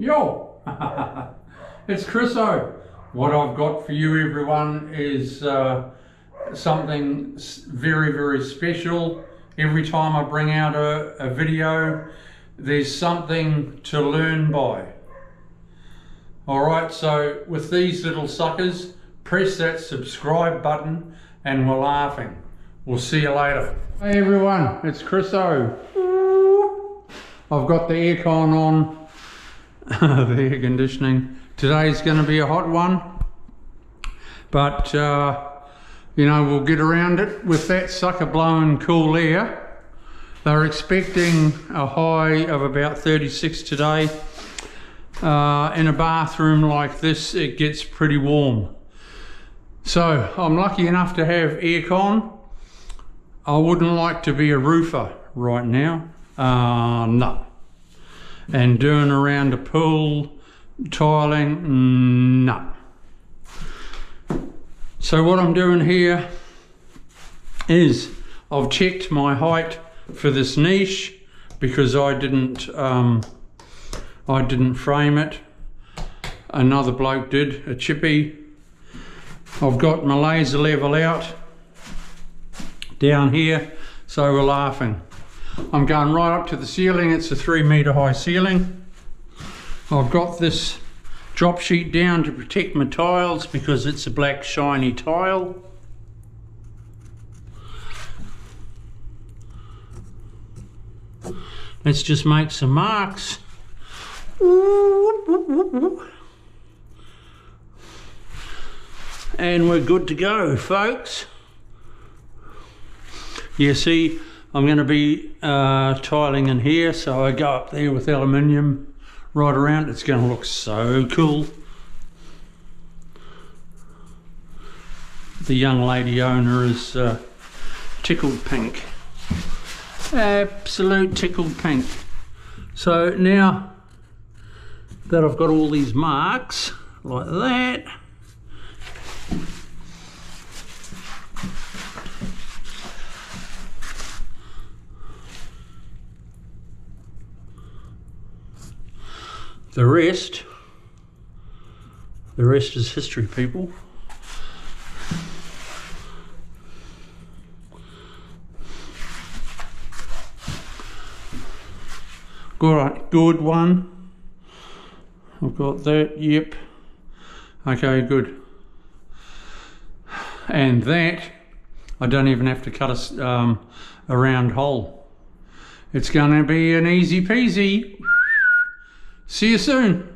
Yo, it's Chriso. What I've got for you, everyone, is something very, very special. Every time I bring out a video, there's something to learn by. Alright, so with these little suckers, press that subscribe button and we're laughing. We'll see you later. Hey everyone, it's Chriso. I've got the aircon on. The air conditioning. Today's going to be a hot one, but you know, we'll get around it with that sucker blowing cool air. They're expecting a high of about 36 today. In a bathroom like this, it gets pretty warm. So I'm lucky enough to have aircon. I wouldn't like to be a roofer right now. No. And doing around a pool, tiling, no. So what I'm doing here is I've checked my height for this niche because I didn't frame it. Another bloke did, a chippy. I've got my laser level out down here, so we're laughing. I'm going right up to the ceiling. It's a 3-meter high ceiling. I've got this drop sheet down to protect my tiles because it's a black shiny tile. Let's just make some marks. And we're good to go, folks. You see, I'm going to be tiling in here, so I go up there with aluminium right around. It's going to look so cool. The young lady owner is tickled pink. Absolute tickled pink. So now that I've got all these marks like that, the rest is history, people. Good one. I've got that, yep. Okay, good. And that, I don't even have to cut a round hole. It's gonna be an easy peasy. See you soon.